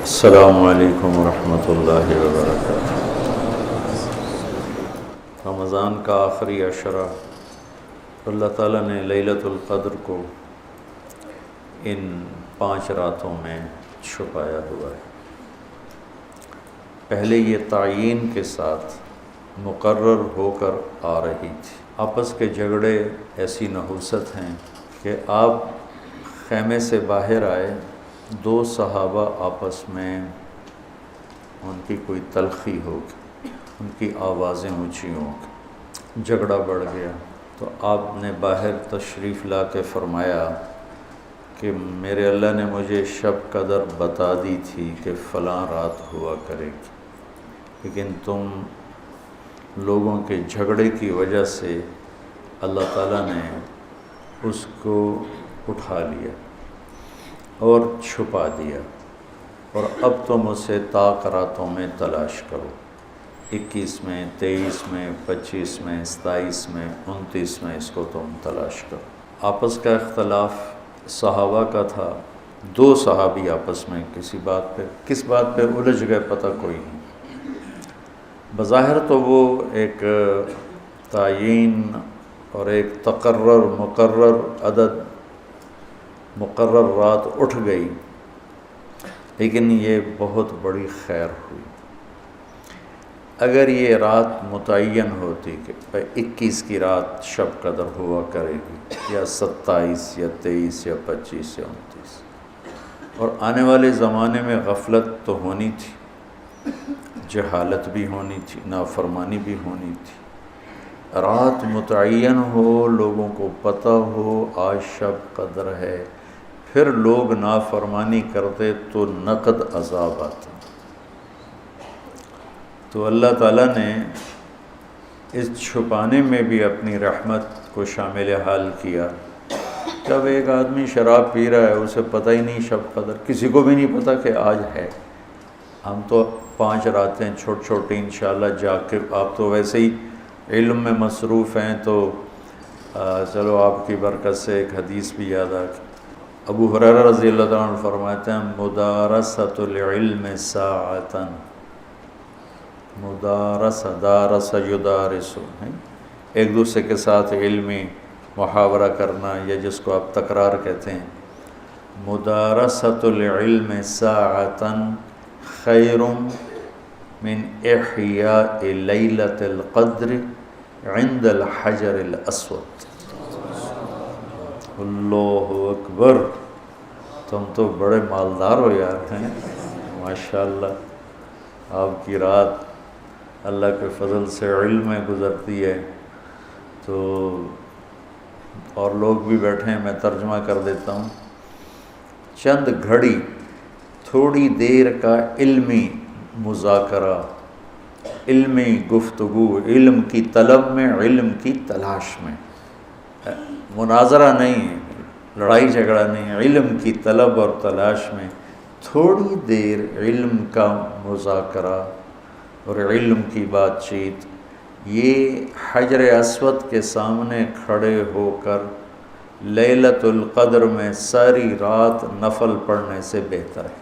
السلام علیکم ورحمۃ اللہ وبرکاتہ۔ رمضان کا آخری عشرہ اللہ تعالیٰ نے لیلۃ القدر کو ان 5 راتوں میں چھپایا ہوا ہے۔ پہلے یہ تعیین کے ساتھ مقرر ہو کر آ رہی تھی۔ آپس کے جھگڑے ایسی نحوست ہیں کہ آپ خیمے سے باہر آئے، 2 صحابہ آپس میں ان کی کوئی تلخی ہوگی، ان کی آوازیں اونچی ہوں گی، جھگڑا بڑھ گیا تو آپ نے باہر تشریف لا کے فرمایا کہ میرے اللہ نے مجھے شب قدر بتا دی تھی کہ فلاں رات ہوا کرے گی، لیکن تم لوگوں کے جھگڑے کی وجہ سے اللہ تعالیٰ نے اس کو اٹھا لیا اور چھپا دیا، اور اب تم اسے طاق راتوں میں تلاش کرو، 21 میں، 23 میں، 25 میں، 27 میں، 29 میں اس کو تم تلاش کرو۔ آپس کا اختلاف صحابہ کا تھا، 2 صحابی آپس میں کس بات پہ الجھ گئے پتہ کوئی نہیں۔ بظاہر تو وہ ایک تعیین اور ایک مقرر عدد، مقرر رات اٹھ گئی، لیکن یہ بہت بڑی خیر ہوئی۔ اگر یہ رات متعین ہوتی کہ 21 کی رات شب قدر ہوا کرے گی، یا 27 یا 23 یا 25 یا 29، اور آنے والے زمانے میں غفلت تو ہونی تھی، جہالت بھی ہونی تھی، نافرمانی بھی ہونی تھی۔ رات متعین ہو، لوگوں کو پتہ ہو آج شب قدر ہے، پھر لوگ نافرمانی کرتے تو نقد عذاب آتا۔ تو اللہ تعالیٰ نے اس چھپانے میں بھی اپنی رحمت کو شامل حال کیا۔ جب ایک آدمی شراب پی رہا ہے، اسے پتہ ہی نہیں شب قدر، کسی کو بھی نہیں پتہ کہ آج ہے۔ ہم تو 5 راتیں چھوٹی انشاءاللہ جاگ کے، آپ تو ویسے ہی علم میں مصروف ہیں، تو چلو آپ کی برکت سے ایک حدیث بھی یاد آ گئی۔ ابو ہریرہ رضی اللہ تعالیٰ عنہ فرماتے ہیں مدارست العلم ساعتاً، دارس یدارس، ایک دوسرے کے ساتھ علمی محاورہ کرنا، یا جس کو آپ تکرار کہتے ہیں، مدارست العلم ساعتاً خیر من احیاء لیلۃ القدر عند الحجر الاسود۔ اللہ اکبر، تم تو بڑے مالدار ہو یار، ہیں ماشاءاللہ۔ آپ کی رات اللہ کے فضل سے علم میں گزرتی ہے، تو اور لوگ بھی بیٹھے ہیں، میں ترجمہ کر دیتا ہوں۔ چند گھڑی، تھوڑی دیر کا علمی مذاکرہ، علمی گفتگو، علم کی طلب میں، علم کی تلاش میں، مناظرہ نہیں ہے، لڑائی جھگڑا نہیں ہے، علم کی طلب اور تلاش میں تھوڑی دیر علم کا مذاکرہ اور علم کی بات چیت، یہ حجر اسود کے سامنے کھڑے ہو کر لیلۃ القدر میں ساری رات نفل پڑھنے سے بہتر ہے۔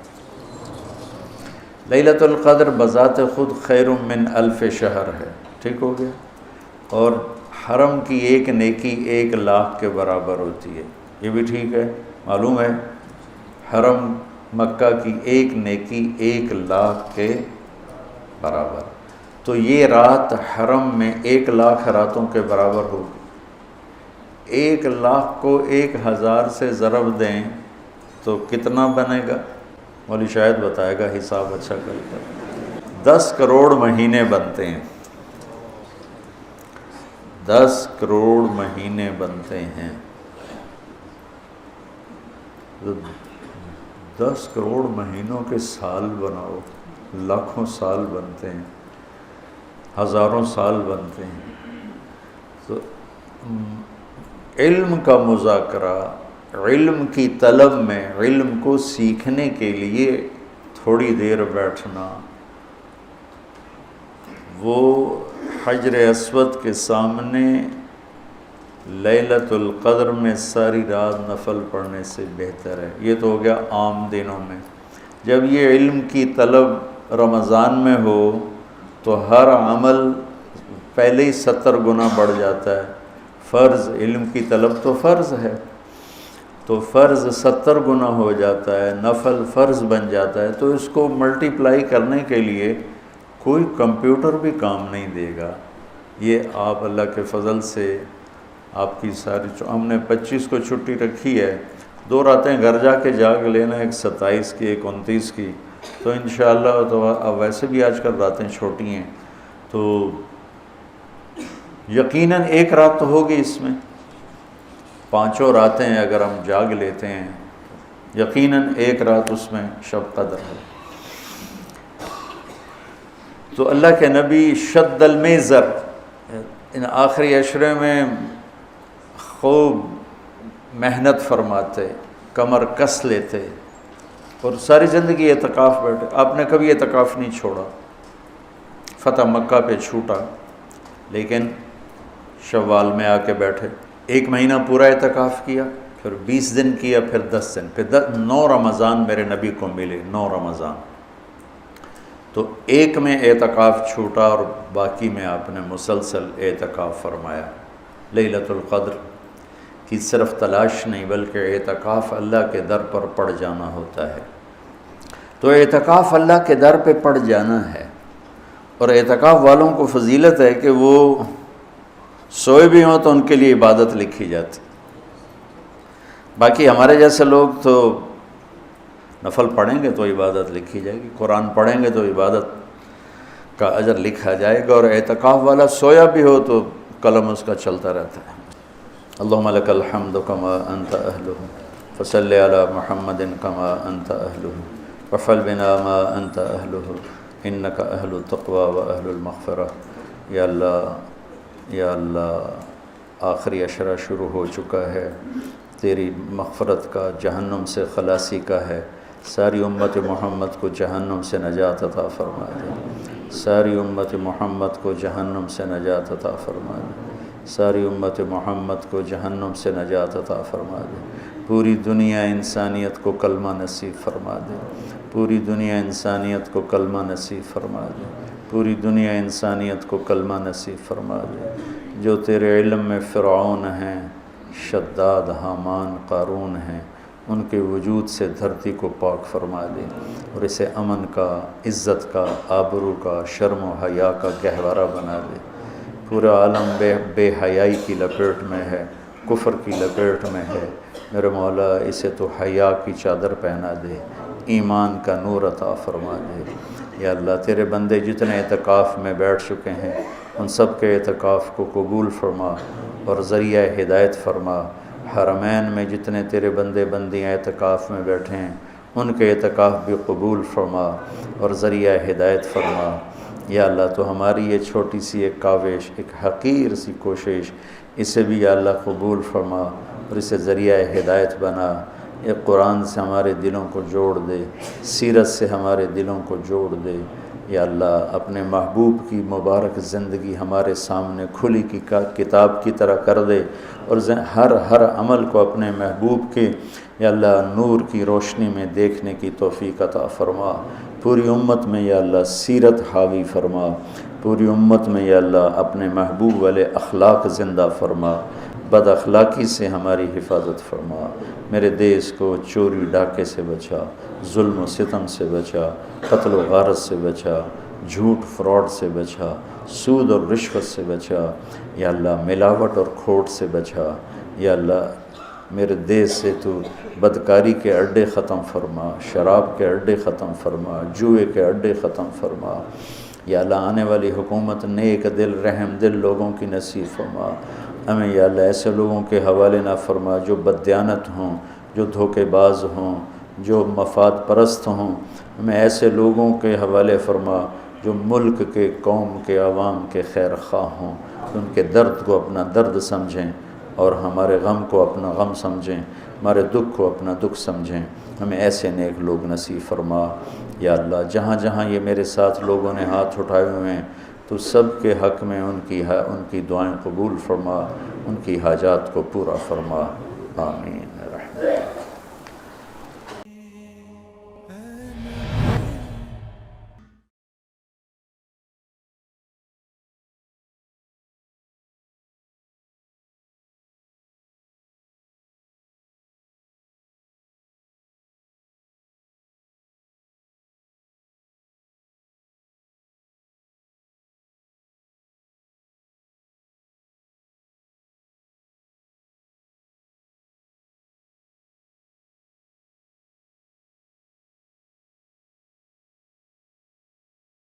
لیلۃ القدر بذات خود خیر من 1000 شہر ہے، ٹھیک ہو گیا، اور حرم کی ایک نیکی 1,00,000 کے برابر ہوتی ہے، یہ بھی ٹھیک ہے، معلوم ہے، حرم مکہ کی ایک نیکی 1,00,000 کے برابر، تو یہ رات حرم میں 1,00,000 راتوں کے برابر ہوگی۔ 1,00,000 کو 1000 سے ضرب دیں تو کتنا بنے گا؟ مولوی شاید بتائے گا، حساب اچھا کر 10 کروڑ مہینے بنتے ہیں، 10 کروڑ مہینے بنتے ہیں، 10 کروڑ مہینوں کے سال بناؤ، لاکھوں سال بنتے ہیں، ہزاروں سال بنتے ہیں۔ تو علم کا مذاکرہ، علم کی طلب میں، علم کو سیکھنے کے لیے تھوڑی دیر بیٹھنا، وہ حجر اسود کے سامنے لیلۃ القدر میں ساری رات نفل پڑھنے سے بہتر ہے۔ یہ تو ہو گیا عام دنوں میں۔ جب یہ علم کی طلب رمضان میں ہو تو ہر عمل پہلے ہی 70 گنا بڑھ جاتا ہے۔ فرض علم کی طلب تو فرض ہے، تو فرض 70 گنا ہو جاتا ہے، نفل فرض بن جاتا ہے، تو اس کو ملٹیپلائی کرنے کے لیے کوئی کمپیوٹر بھی کام نہیں دے گا۔ یہ آپ اللہ کے فضل سے آپ کی ساری ہم نے 25 کو چھٹی رکھی ہے، 2 راتیں گھر جا کے جاگ لینا، ایک 27 کی ایک 29 کی، تو انشاءاللہ تو اب ویسے بھی آج کل راتیں چھوٹی ہیں، تو یقیناً ایک رات تو ہوگی اس میں، 5 راتیں اگر ہم جاگ لیتے ہیں یقیناً ایک رات اس میں شب قدر ہے۔ تو اللہ کے نبی شد المیزر ان آخری عشرے میں خوب محنت فرماتے، کمر کس لیتے، اور ساری زندگی اعتکاف بیٹھے۔ آپ نے کبھی اعتکاف نہیں چھوڑا، فتح مکہ پہ چھوٹا لیکن شوال میں آ کے بیٹھے، 1 مہینہ پورا اعتکاف کیا، پھر 20 دن کیا، پھر 10 دن، پھر 9 رمضان میرے نبی کو ملے، 9 رمضان۔ تو ایک میں اعتکاف چھوٹا اور باقی میں آپ نے مسلسل اعتکاف فرمایا۔ لیلۃ القدر کی صرف تلاش نہیں بلکہ اعتکاف اللہ کے در پر پڑ جانا ہوتا ہے۔ تو اعتکاف اللہ کے در پہ پڑ جانا ہے، اور اعتکاف والوں کو فضیلت ہے کہ وہ سوئے بھی ہوں تو ان کے لیے عبادت لکھی جاتی۔ باقی ہمارے جیسے لوگ تو نفل پڑھیں گے تو عبادت لکھی جائے گی، قرآن پڑھیں گے تو عبادت کا اجر لکھا جائے گا، اور اعتکاف والا سویا بھی ہو تو قلم اس کا چلتا رہتا ہے۔ اللہم لک الحمد کما انت اہلہ فصلی علی محمد کما انت اہلہ وفعل بنا ما انت اہلہ انک اہل التقوی و اہل المغفرہ۔ یا اللہ آخری عشرہ شروع ہو چکا ہے، تیری مغفرت کا، جہنم سے خلاصی کا ہے۔ ساری امت محمد کو جہنم سے نجات عطا فرما دے، ساری امت محمد کو جہنم سے نجات عطا فرما دے، ساری امت محمد کو جہنم سے نجات عطا فرما دے۔ پوری دنیا انسانیت کو کلمہ نصیب فرما دے، پوری دنیا انسانیت کو کلمہ نصیب فرما دے، پوری دنیا انسانیت کو کلمہ نصیب فرما دے۔ جو تیرے علم میں فرعون ہیں، شداد، حامان، قارون ہیں، ان کے وجود سے دھرتی کو پاک فرما دے، اور اسے امن کا، عزت کا، آبرو کا، شرم و حیا کا گہوارہ بنا دے۔ پورا عالم بے حیائی کی لپیٹ میں ہے، کفر کی لپیٹ میں ہے، میرے مولا اسے تو حیا کی چادر پہنا دے، ایمان کا نور عطا فرما دے۔ یا اللہ تیرے بندے جتنے اعتکاف میں بیٹھ چکے ہیں ان سب کے اعتکاف کو قبول فرما اور ذریعہ ہدایت فرما۔ حرمین میں جتنے تیرے بندے بندیاں اعتکاف میں بیٹھے ہیں ان کے اعتکاف بھی قبول فرما اور ذریعہ ہدایت فرما۔ یا اللہ تو ہماری یہ چھوٹی سی ایک کاوش، ایک حقیر سی کوشش، اسے بھی یا اللہ قبول فرما اور اسے ذریعہ ہدایت بنا۔ یہ قرآن سے ہمارے دلوں کو جوڑ دے، سیرت سے ہمارے دلوں کو جوڑ دے۔ یا اللہ اپنے محبوب کی مبارک زندگی ہمارے سامنے کھلی کی کتاب کی طرح کر دے، اور ہر عمل کو اپنے محبوب کے یا اللہ نور کی روشنی میں دیکھنے کی توفیق عطا فرما۔ پوری امت میں یا اللہ سیرت حاوی فرما، پوری امت میں یا اللہ اپنے محبوب والے اخلاق زندہ فرما، بد اخلاقی سے ہماری حفاظت فرما۔ میرے دیس کو چوری ڈاکے سے بچا، ظلم و ستم سے بچا، قتل و غارت سے بچا، جھوٹ فراڈ سے بچا، سود اور رشوت سے بچا، یا اللہ ملاوٹ اور کھوٹ سے بچا۔ یا اللہ میرے دیس سے تو بدکاری کے اڈے ختم فرما، شراب کے اڈے ختم فرما، جوئے کے اڈے ختم فرما۔ یا اللہ آنے والی حکومت نیک دل رحم دل لوگوں کی نصیب فرما۔ ہمیں یا اللہ ایسے لوگوں کے حوالے نہ فرما جو بددیانت ہوں، جو دھوکے باز ہوں، جو مفاد پرست ہوں۔ ہمیں ایسے لوگوں کے حوالے فرما جو ملک کے، قوم کے، عوام کے خیر خواہ ہوں، ان کے درد کو اپنا درد سمجھیں اور ہمارے غم کو اپنا غم سمجھیں، ہمارے دکھ کو اپنا دکھ سمجھیں۔ ہمیں ایسے نیک لوگ نصیب فرما۔ یا اللہ جہاں جہاں یہ میرے ساتھ لوگوں نے ہاتھ اٹھائے ہوئے ہیں تو سب کے حق میں ان کی دعائیں قبول فرما، ان کی حاجات کو پورا فرما، آمین۔